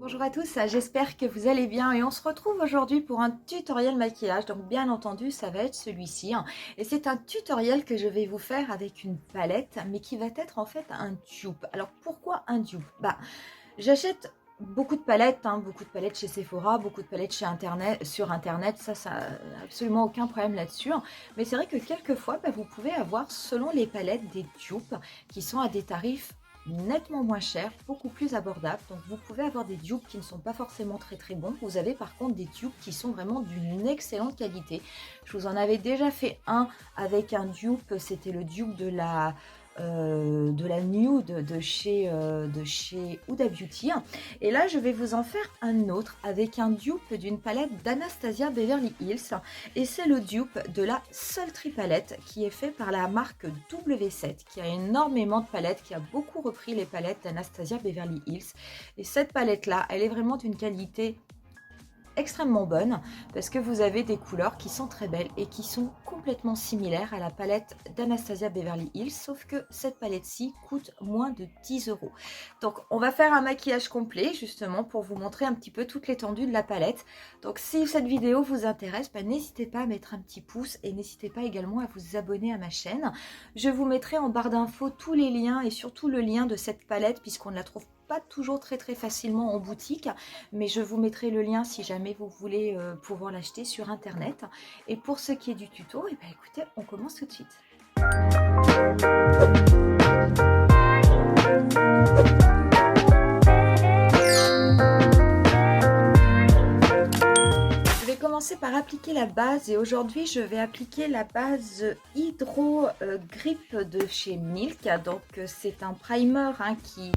Bonjour à tous, j'espère que vous allez bien et on se retrouve aujourd'hui pour un tutoriel maquillage. Donc bien entendu ça va être celui-ci et c'est un tutoriel que je vais vous faire avec une palette mais qui va être en fait un dupe. Alors pourquoi un dupe? J'achète beaucoup de palettes chez Sephora, beaucoup de palettes sur internet, ça absolument aucun problème là-dessus. Mais c'est vrai que quelquefois vous pouvez avoir selon les palettes des dupes qui sont à des tarifs nettement moins chers, beaucoup plus abordables. Donc vous pouvez avoir des dupes qui ne sont pas forcément très bons. Vous avez par contre des dupes qui sont vraiment d'une excellente qualité. Je vous en avais déjà fait un avec un dupe, c'était le dupe de la nude de chez Huda Beauty. Et là, je vais vous en faire un autre avec un dupe d'une palette d'Anastasia Beverly Hills. Et c'est le dupe de la Sultry palette qui est fait par la marque W7, qui a énormément de palettes, qui a beaucoup repris les palettes d'Anastasia Beverly Hills. Et cette palette-là, elle est vraiment d'une qualité extrêmement bonne parce que vous avez des couleurs qui sont très belles et qui sont complètement similaires à la palette d'Anastasia Beverly Hills, sauf que cette palette-ci coûte moins de 10 €. Donc on va faire un maquillage complet justement pour vous montrer un petit peu toute l'étendue de la palette. Donc si cette vidéo vous intéresse, n'hésitez pas à mettre un petit pouce et n'hésitez pas également à vous abonner à ma chaîne. Je vous mettrai en barre d'infos tous les liens et surtout le lien de cette palette puisqu'on ne la trouve pas toujours très facilement en boutique, mais je vous mettrai le lien si jamais vous voulez pouvoir l'acheter sur internet. Et pour ce qui est du tuto, écoutez, on commence tout de suite. Je vais commencer par appliquer la base et aujourd'hui je vais appliquer la base Hydro Grip de chez Milk. Donc c'est un primer qui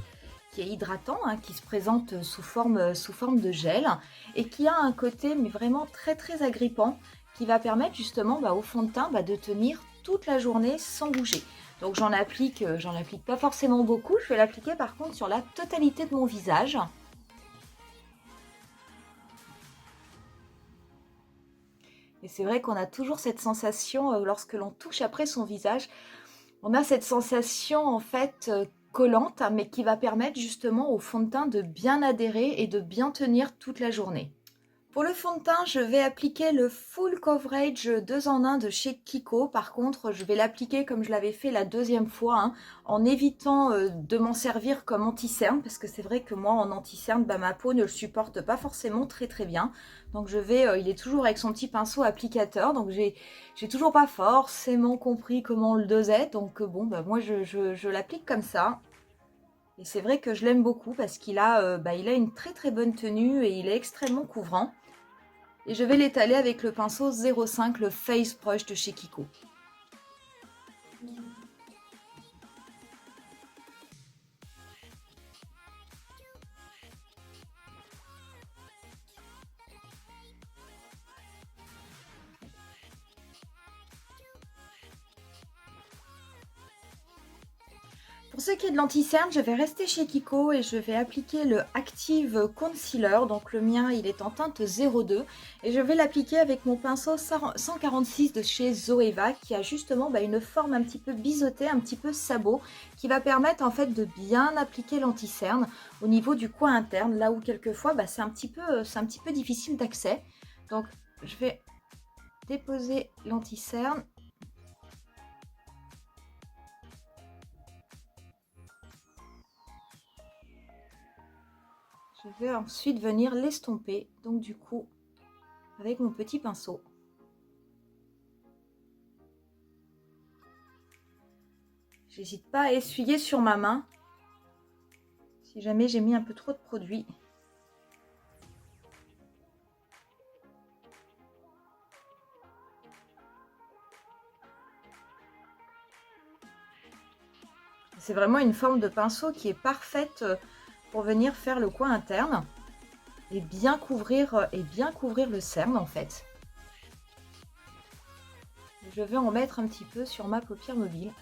est hydratant, qui se présente sous forme de gel et qui a un côté mais vraiment très agrippant qui va permettre justement au fond de teint de tenir toute la journée sans bouger. Donc j'en applique pas forcément beaucoup, je vais l'appliquer par contre sur la totalité de mon visage. Et c'est vrai qu'on a toujours cette sensation lorsque l'on touche après son visage, on a cette sensation en fait collante, mais qui va permettre justement au fond de teint de bien adhérer et de bien tenir toute la journée. Pour le fond de teint, je vais appliquer le Full Coverage 2 en 1 de chez Kiko. Par contre, je vais l'appliquer comme je l'avais fait la deuxième fois, en évitant de m'en servir comme anti-cerne, parce que c'est vrai que moi, en anti-cerne, ma peau ne le supporte pas forcément très bien. Donc je vais, il est toujours avec son petit pinceau applicateur, donc j'ai toujours pas forcément compris comment on le dosait. Donc bon, moi je l'applique comme ça. Et c'est vrai que je l'aime beaucoup parce qu'il a, il a une très bonne tenue et il est extrêmement couvrant. Et je vais l'étaler avec le pinceau 05, le Face Brush de chez Kiko. Pour ce qui est de l'anti-cerne, je vais rester chez Kiko et je vais appliquer le Active Concealer. Donc le mien, il est en teinte 02 et je vais l'appliquer avec mon pinceau 146 de chez Zoeva qui a justement une forme un petit peu biseautée, un petit peu sabot, qui va permettre en fait de bien appliquer l'anti-cerne au niveau du coin interne, là où quelquefois c'est un petit peu difficile d'accès. Donc je vais déposer l'anti-cerne. Je vais ensuite venir l'estomper, donc du coup, avec mon petit pinceau. J'hésite pas à essuyer sur ma main, si jamais j'ai mis un peu trop de produit. C'est vraiment une forme de pinceau qui est parfaite pour venir faire le coin interne et bien couvrir le cerne en fait. Je vais en mettre un petit peu sur ma paupière mobile.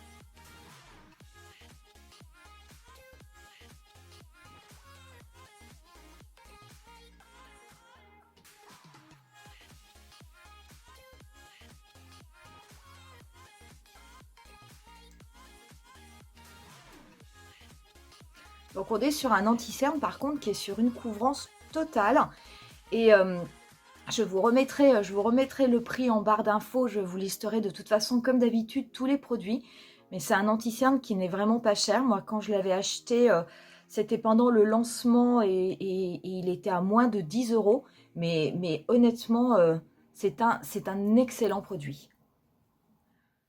Donc on est sur un anti-cerne par contre qui est sur une couvrance totale. Et je vous remettrai le prix en barre d'infos. Je vous listerai de toute façon, comme d'habitude, tous les produits. Mais c'est un anti-cerne qui n'est vraiment pas cher. Moi, quand je l'avais acheté, c'était pendant le lancement et il était à moins de 10 euros. Mais honnêtement, c'est un excellent produit.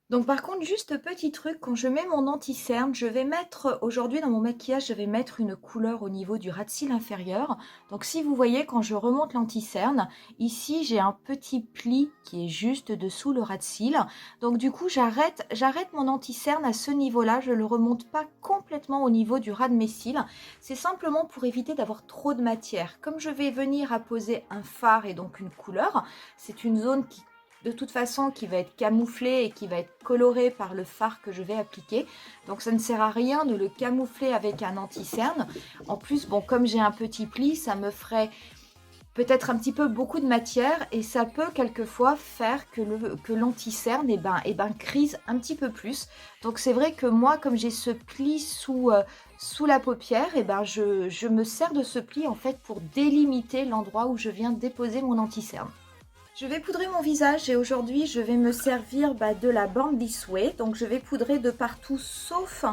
Donc par contre, juste petit truc, quand je mets mon anti-cerne, je vais mettre, aujourd'hui dans mon maquillage, je vais mettre une couleur au niveau du ras de cils inférieur. Donc si vous voyez, quand je remonte l'anti-cerne, ici j'ai un petit pli qui est juste dessous le ras de cils. Donc du coup, j'arrête mon anti-cerne à ce niveau-là, je ne le remonte pas complètement au niveau du ras de mes cils. C'est simplement pour éviter d'avoir trop de matière. Comme je vais venir apposer un fard et donc une couleur, c'est une zone qui de toute façon qui va être camouflé et qui va être coloré par le fard que je vais appliquer. Donc ça ne sert à rien de le camoufler avec un anti-cerne. En plus, bon, comme j'ai un petit pli, ça me ferait peut-être un petit peu beaucoup de matière et ça peut quelquefois faire que l'anti-cerne crise un petit peu plus. Donc c'est vrai que moi, comme j'ai ce pli sous la paupière, je me sers de ce pli en fait pour délimiter l'endroit où je viens déposer mon anti-cerne. Je vais poudrer mon visage et aujourd'hui je vais me servir de la Born This Way. Donc je vais poudrer de partout sauf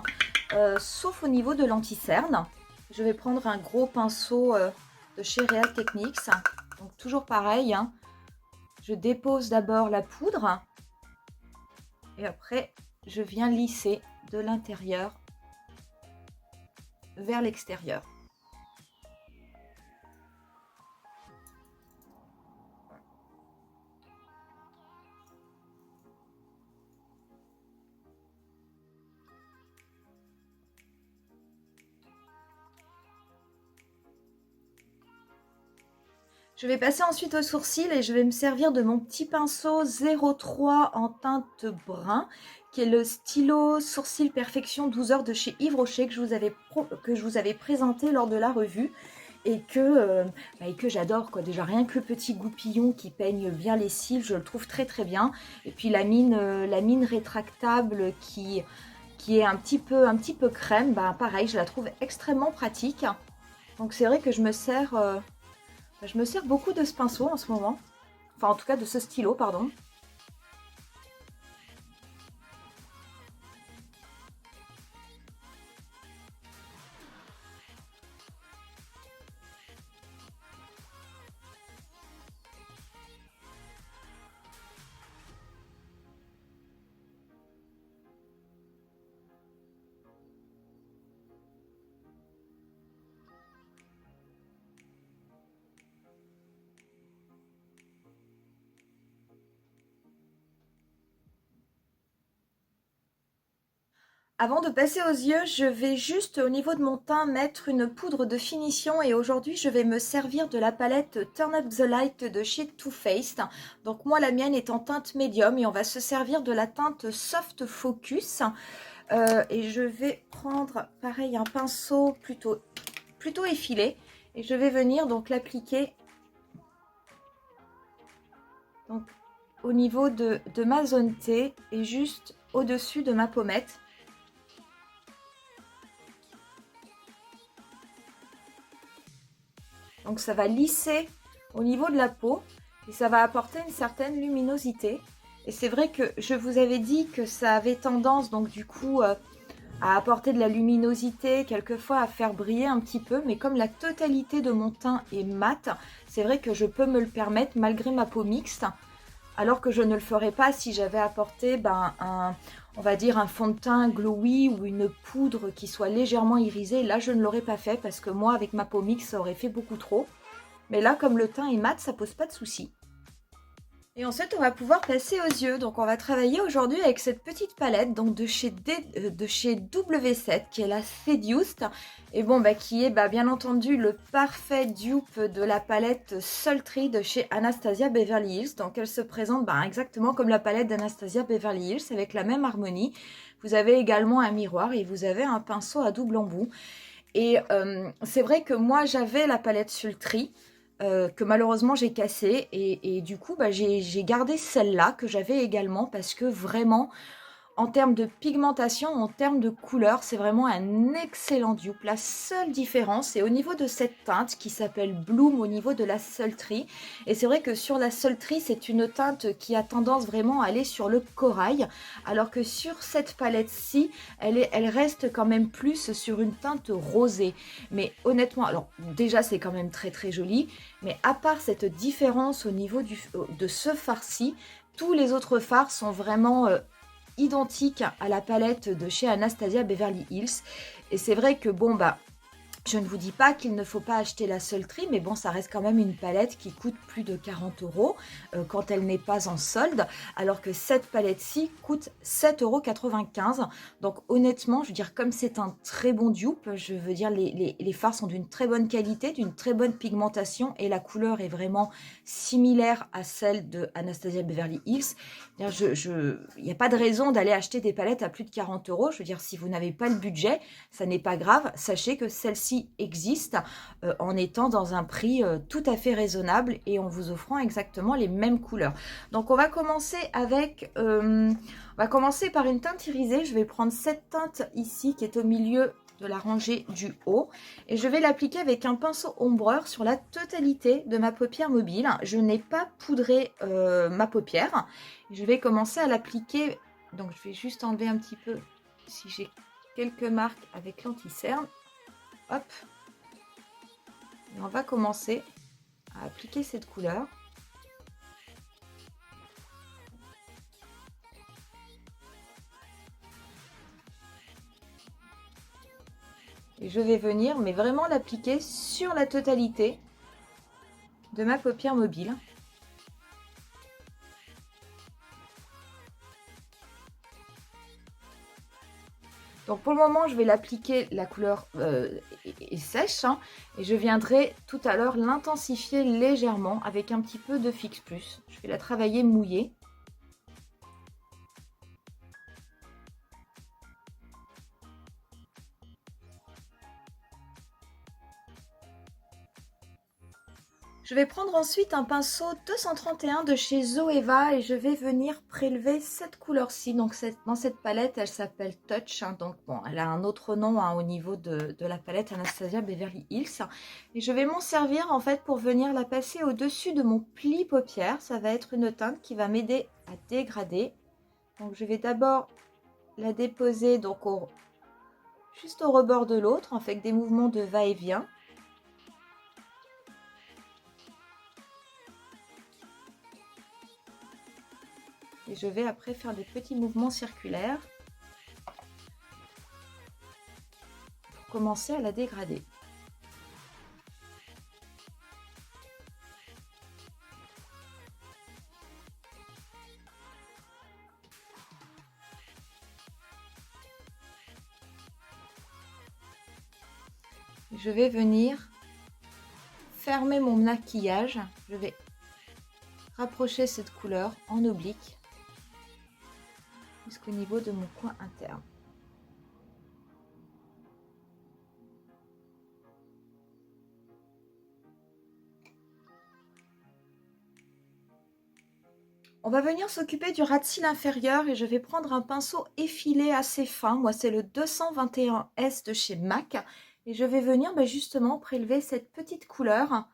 au niveau de l'anti-cerne. Je vais prendre un gros pinceau de chez Real Techniques. Donc toujours pareil, hein. Je dépose d'abord la poudre et après je viens lisser de l'intérieur vers l'extérieur. Je vais passer ensuite au sourcil et je vais me servir de mon petit pinceau 03 en teinte brun, qui est le stylo Sourcil Perfection 12 heures de chez Yves Rocher que je vous avais présenté lors de la revue et que j'adore, quoi. Déjà rien que le petit goupillon qui peigne bien les cils, je le trouve très très bien. Et puis la mine rétractable qui est un petit peu crème, pareil, je la trouve extrêmement pratique. Donc c'est vrai que je me sers beaucoup de ce pinceau en ce moment. Enfin, en tout cas, de ce stylo, pardon. Avant de passer aux yeux, je vais juste au niveau de mon teint mettre une poudre de finition et aujourd'hui je vais me servir de la palette Turn Up the Light de chez Too Faced. Donc moi la mienne est en teinte médium et on va se servir de la teinte Soft Focus. Et je vais prendre pareil un pinceau plutôt effilé et je vais venir donc l'appliquer donc au niveau de ma zone T et juste au-dessus de ma pommette. Donc ça va lisser au niveau de la peau et ça va apporter une certaine luminosité. Et c'est vrai que je vous avais dit que ça avait tendance donc du coup à apporter de la luminosité, quelquefois à faire briller un petit peu. Mais comme la totalité de mon teint est mat, c'est vrai que je peux me le permettre malgré ma peau mixte. Alors que je ne le ferais pas si j'avais apporté on va dire un fond de teint glowy ou une poudre qui soit légèrement irisée. Là, je ne l'aurais pas fait parce que moi, avec ma peau mixte, ça aurait fait beaucoup trop. Mais là, comme le teint est mat, ça pose pas de souci. Et ensuite, on va pouvoir passer aux yeux. Donc, on va travailler aujourd'hui avec cette petite palette donc de chez W7, qui est la Seduced. Et bon, qui est bien entendu le parfait dupe de la palette Sultry de chez Anastasia Beverly Hills. Donc, elle se présente exactement comme la palette d'Anastasia Beverly Hills, avec la même harmonie. Vous avez également un miroir et vous avez un pinceau à double embout. Et c'est vrai que moi, j'avais la palette Sultry. Que malheureusement j'ai cassé et du coup j'ai gardé celle-là que j'avais également parce que vraiment En termes de pigmentation, en termes de couleur, c'est vraiment un excellent dupe. La seule différence, c'est au niveau de cette teinte qui s'appelle Bloom au niveau de la Sultry. Et c'est vrai que sur la Sultry, c'est une teinte qui a tendance vraiment à aller sur le corail. Alors que sur cette palette-ci, elle reste quand même plus sur une teinte rosée. Mais honnêtement, alors déjà c'est quand même très très joli. Mais à part cette différence au niveau de ce fard-ci, tous les autres fards sont vraiment identique à la palette de chez Anastasia Beverly Hills. Et c'est vrai que bon, bah, je ne vous dis pas qu'il ne faut pas acheter la Sultry, mais bon, ça reste quand même une palette qui coûte plus de 40 € quand elle n'est pas en solde, alors que cette palette-ci coûte 7,95 €. Donc honnêtement, je veux dire, comme c'est un très bon dupe, je veux dire, les fards sont d'une très bonne qualité, d'une très bonne pigmentation, et la couleur est vraiment similaire à celle de Anastasia Beverly Hills. Il n'y a pas de raison d'aller acheter des palettes à plus de 40 €. Je veux dire, si vous n'avez pas le budget, ça n'est pas grave. Sachez que celle-ci existe en étant dans un prix tout à fait raisonnable et en vous offrant exactement les mêmes couleurs. Donc on va commencer par une teinte irisée. Je vais prendre cette teinte ici qui est au milieu de la rangée du haut et je vais l'appliquer avec un pinceau ombreur sur la totalité de ma paupière mobile. Je n'ai pas poudré ma paupière. Je vais commencer à l'appliquer, donc je vais juste enlever un petit peu si j'ai quelques marques avec l'anti-cerne. Hop, et on va commencer à appliquer cette couleur. Et je vais venir, mais vraiment l'appliquer sur la totalité de ma paupière mobile. Donc pour le moment, je vais l'appliquer, la couleur est sèche, hein, et je viendrai tout à l'heure l'intensifier légèrement avec un petit peu de Fix Plus. Je vais la travailler mouillée. Je vais prendre ensuite un pinceau 231 de chez Zoeva et je vais venir prélever cette couleur-ci. Donc dans cette palette, elle s'appelle Touch. Hein, donc bon, elle a un autre nom hein, au niveau de la palette Anastasia Beverly Hills. Et je vais m'en servir en fait pour venir la passer au-dessus de mon pli paupière. Ça va être une teinte qui va m'aider à dégrader. Donc je vais d'abord la déposer donc juste au rebord de l'autre, avec des mouvements de va-et-vient. Et je vais après faire des petits mouvements circulaires pour commencer à la dégrader. Je vais venir fermer mon maquillage. Je vais rapprocher cette couleur en oblique jusqu'au niveau de mon coin interne. On va venir s'occuper du ras de cils inférieur et je vais prendre un pinceau effilé assez fin. Moi, c'est le 221S de chez MAC. Et je vais venir justement prélever cette petite couleur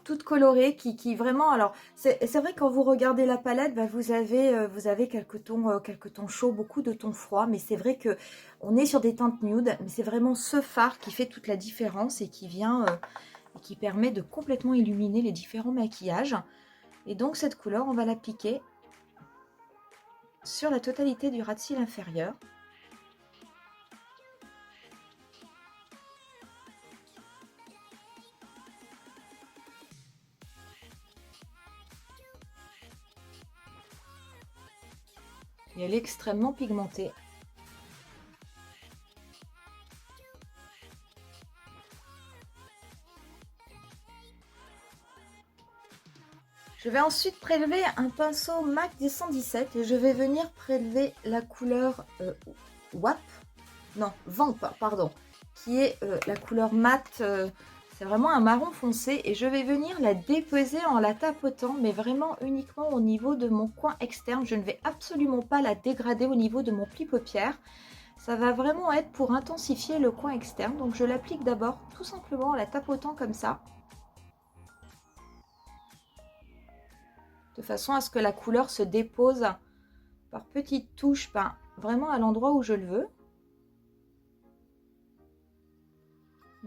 toute colorée qui vraiment... Alors, c'est vrai quand vous regardez la palette, vous avez quelques tons chauds, beaucoup de tons froids. Mais c'est vrai que on est sur des teintes nude. Mais c'est vraiment ce fard qui fait toute la différence et qui vient... qui permet de complètement illuminer les différents maquillages. Et donc cette couleur, on va l'appliquer sur la totalité du ras de cils inférieur. Et elle est extrêmement pigmentée. Je vais ensuite prélever un pinceau MAC des 117 et je vais venir prélever la couleur Vamp, pardon, qui est la couleur mat, C'est vraiment un marron foncé et je vais venir la dépeser en la tapotant, mais vraiment uniquement au niveau de mon coin externe. Je ne vais absolument pas la dégrader au niveau de mon pli paupière. Ça va vraiment être pour intensifier le coin externe. Donc je l'applique d'abord tout simplement en la tapotant comme ça. De façon à ce que la couleur se dépose par petites touches, vraiment à l'endroit où je le veux.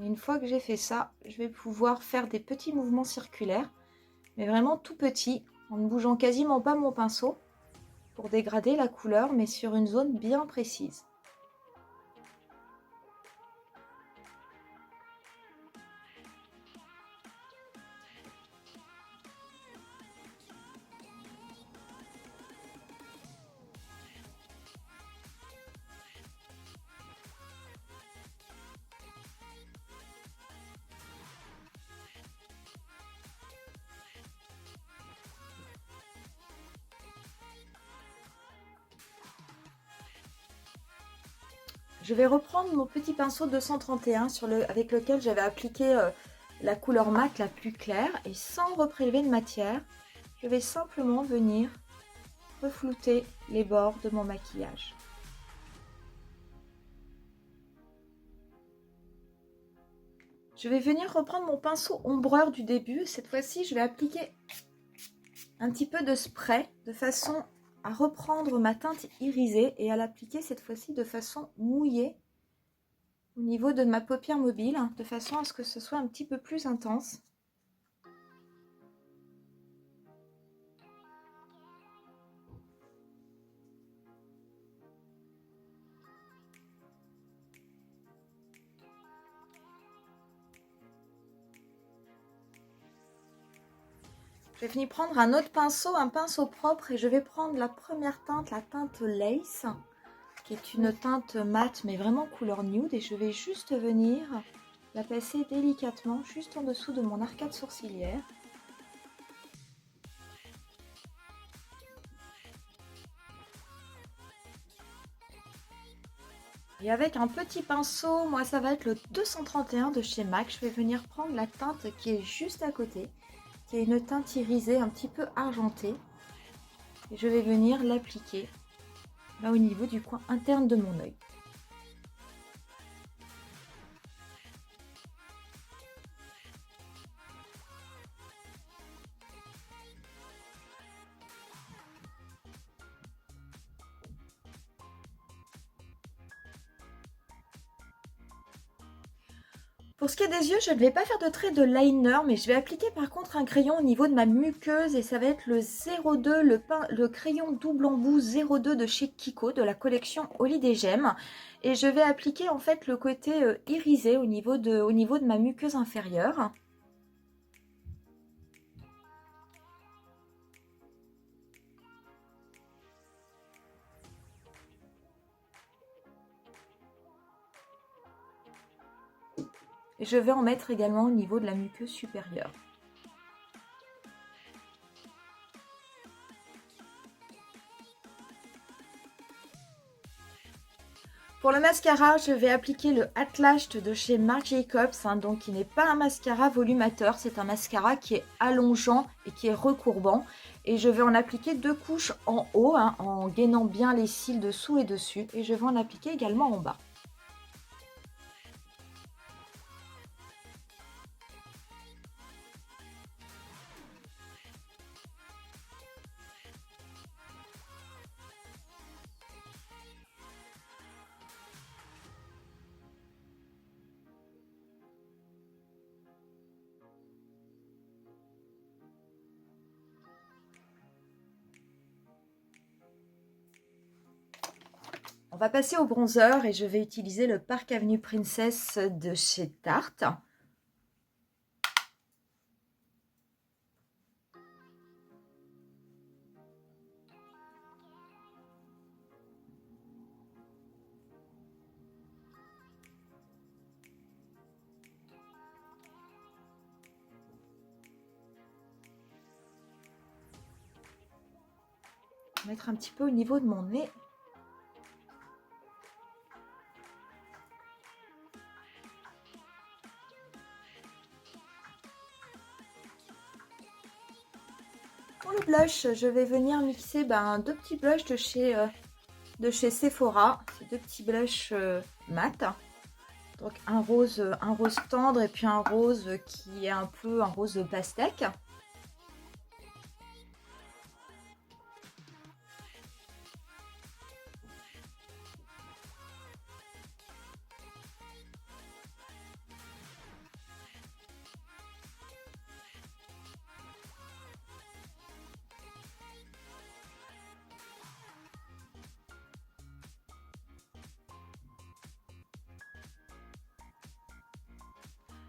Et une fois que j'ai fait ça, je vais pouvoir faire des petits mouvements circulaires, mais vraiment tout petits, en ne bougeant quasiment pas mon pinceau, pour dégrader la couleur, mais sur une zone bien précise. Je vais reprendre mon petit pinceau 231 avec lequel j'avais appliqué la couleur mat la plus claire et sans reprélever de matière, je vais simplement venir reflouter les bords de mon maquillage. Je vais venir reprendre mon pinceau ombreur du début. Cette fois-ci, je vais appliquer un petit peu de spray de façon à reprendre ma teinte irisée et à l'appliquer cette fois-ci de façon mouillée au niveau de ma paupière mobile, de façon à ce que ce soit un petit peu plus intense. Je vais venir prendre un autre pinceau, un pinceau propre, et je vais prendre la première teinte, la teinte Lace, qui est une teinte mate mais vraiment couleur nude, et je vais juste venir la passer délicatement juste en dessous de mon arcade sourcilière. Et avec un petit pinceau, moi ça va être le 231 de chez MAC, je vais venir prendre la teinte qui est juste à côté, qui est une teinte irisée un petit peu argentée. Et je vais venir l'appliquer là au niveau du coin interne de mon œil. Pour ce qui est des yeux, je ne vais pas faire de trait de liner, mais je vais appliquer par contre un crayon au niveau de ma muqueuse et ça va être le 02, le crayon double embout 02 de chez Kiko, de la collection Au lit des gemmes. Et je vais appliquer en fait le côté irisé au niveau de ma muqueuse inférieure. Et je vais en mettre également au niveau de la muqueuse supérieure. Pour le mascara, je vais appliquer le Atlash de chez Marc Jacobs, donc qui n'est pas un mascara volumateur, c'est un mascara qui est allongeant et qui est recourbant. Et je vais en appliquer 2 couches en haut, en gainant bien les cils dessous et dessus. Et je vais en appliquer également en bas. On va passer au bronzer et je vais utiliser le Park Avenue Princess de chez Tarte. Mettre un petit peu au niveau de mon nez. Pour le blush, je vais venir mixer deux petits blushs de chez Sephora. C'est deux petits blushs mat. Donc un rose tendre et puis un rose qui est un peu un rose pastèque.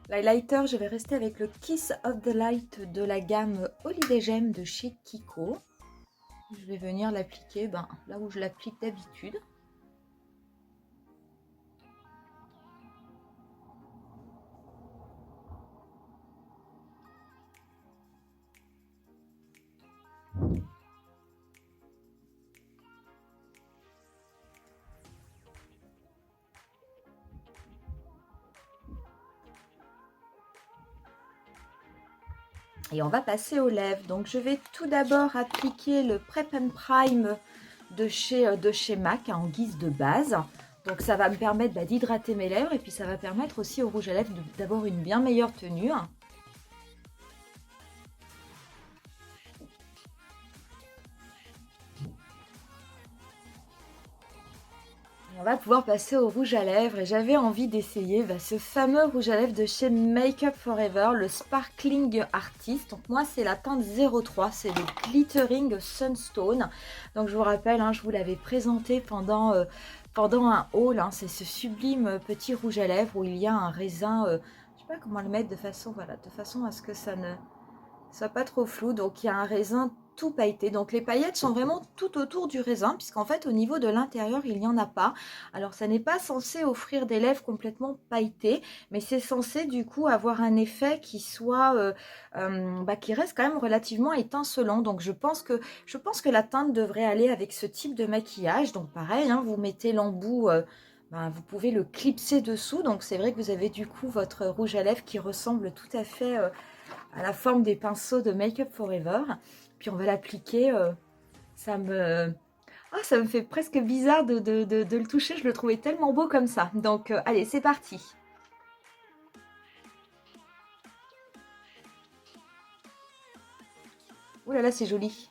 L'highlighter, je vais rester avec le Kiss of the Light de la gamme Holiday Gem de chez Kiko. Je vais venir l'appliquer là où je l'applique d'habitude. Et on va passer aux lèvres. Donc je vais tout d'abord appliquer le Prep and Prime de chez MAC en guise de base. Donc ça va me permettre d'hydrater mes lèvres et puis ça va permettre aussi au rouge à lèvres d'avoir une bien meilleure tenue. On va pouvoir passer au rouge à lèvres et j'avais envie d'essayer ce fameux rouge à lèvres de chez Make Up For Ever, le Sparkling Artist. Donc moi c'est la teinte 03, c'est le Glittering Sunstone. Donc je vous rappelle, je vous l'avais présenté pendant un haul, c'est ce sublime petit rouge à lèvres où il y a un raisin, je sais pas comment le mettre de façon à ce que ça ne soit pas trop flou. Donc il y a un raisin tout pailleté, donc les paillettes sont vraiment tout autour du raisin puisqu'en fait au niveau de l'intérieur il n'y en a pas. Alors ça n'est pas censé offrir des lèvres complètement pailletées, mais c'est censé du coup avoir un effet qui soit qui reste quand même relativement étincelant. Donc je pense que la teinte devrait aller avec ce type de maquillage. Donc pareil, vous mettez l'embout, vous pouvez le clipser dessous, donc c'est vrai que vous avez du coup votre rouge à lèvres qui ressemble tout à fait à la forme des pinceaux de Make Up For Ever. Puis on va l'appliquer, ça me fait presque bizarre de le toucher, je le trouvais tellement beau comme ça. Donc allez, c'est parti. Ouh là là, c'est joli.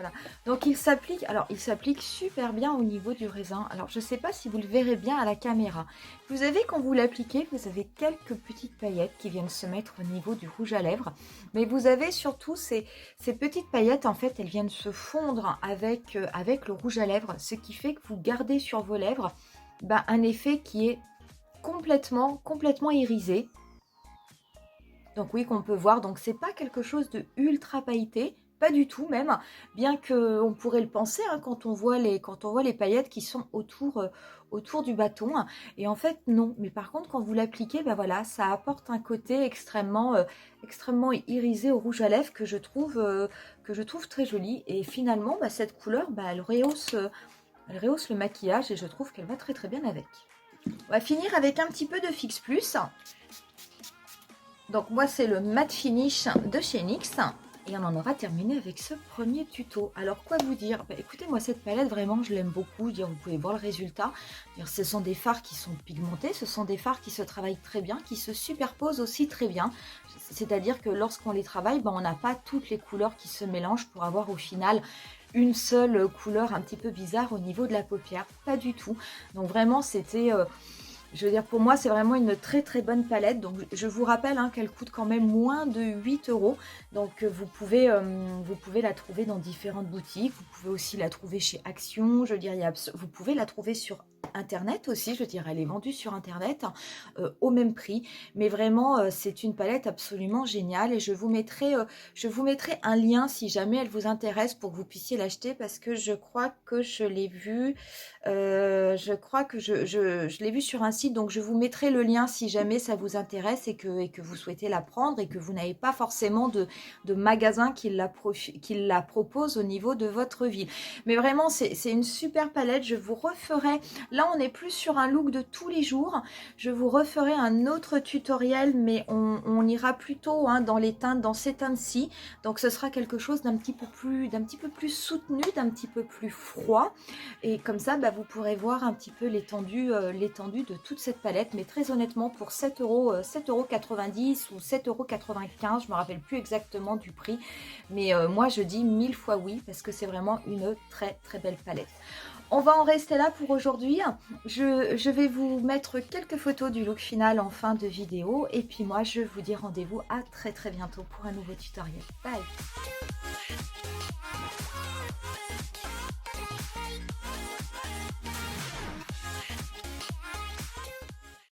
Voilà, donc il s'applique super bien au niveau du raisin. Alors je ne sais pas si vous le verrez bien à la caméra. Vous avez, quand vous l'appliquez, vous avez quelques petites paillettes qui viennent se mettre au niveau du rouge à lèvres. Mais vous avez surtout ces petites paillettes, en fait, elles viennent se fondre avec le rouge à lèvres. Ce qui fait que vous gardez sur vos lèvres un effet qui est complètement irisé. Donc oui, qu'on peut voir. Donc c'est pas quelque chose de ultra pailleté. Pas du tout même, bien qu'on pourrait le penser quand on voit les paillettes qui sont autour du bâton. Et en fait, non. Mais par contre, quand vous l'appliquez, voilà, ça apporte un côté extrêmement irisé au rouge à lèvres que je trouve très joli. Et finalement, cette couleur, elle rehausse le maquillage et je trouve qu'elle va très très bien avec. On va finir avec un petit peu de Fix Plus. Donc moi, c'est le Matte Finish de chez NYX. Et on en aura terminé avec ce premier tuto. Alors quoi vous dire, écoutez, moi cette palette vraiment je l'aime beaucoup. Vous pouvez voir le résultat. Ce sont des fards qui sont pigmentés, ce sont des fards qui se travaillent très bien, qui se superposent aussi très bien. C'est-à-dire que lorsqu'on les travaille, on n'a pas toutes les couleurs qui se mélangent pour avoir au final une seule couleur un petit peu bizarre au niveau de la paupière. Pas du tout. Donc vraiment c'était... je veux dire, pour moi, c'est vraiment une très très bonne palette. Donc, je vous rappelle qu'elle coûte quand même moins de 8 €. Donc, vous pouvez la trouver dans différentes boutiques. Vous pouvez aussi la trouver chez Action. Je veux dire, vous pouvez la trouver sur internet aussi, je dirais. Elle est vendue sur internet au même prix. Mais vraiment, c'est une palette absolument géniale et je vous mettrai un lien si jamais elle vous intéresse pour que vous puissiez l'acheter parce que je crois que je l'ai vue, je crois que je l'ai vue sur un site, donc je vous mettrai le lien si jamais ça vous intéresse et que vous souhaitez la prendre et que vous n'avez pas forcément de magasin qui la propose au niveau de votre ville. Mais vraiment, c'est une super palette. Je vous referai, là on est plus sur un look de tous les jours. Je vous referai un autre tutoriel, mais on ira plutôt hein, dans les teintes, dans ces teintes-ci. Donc ce sera quelque chose d'un petit peu plus soutenu, d'un petit peu plus froid. Et comme ça, bah, vous pourrez voir un petit peu l'étendue de toute cette palette. Mais très honnêtement, pour 7,90 € ou 7,95 €, je ne me rappelle plus exactement du prix. Mais moi, je dis 1000 fois oui, parce que c'est vraiment une très très belle palette. On va en rester là pour aujourd'hui. Je vais vous mettre quelques photos du look final en fin de vidéo. Et puis moi, je vous dis rendez-vous à très très bientôt pour un nouveau tutoriel. Bye!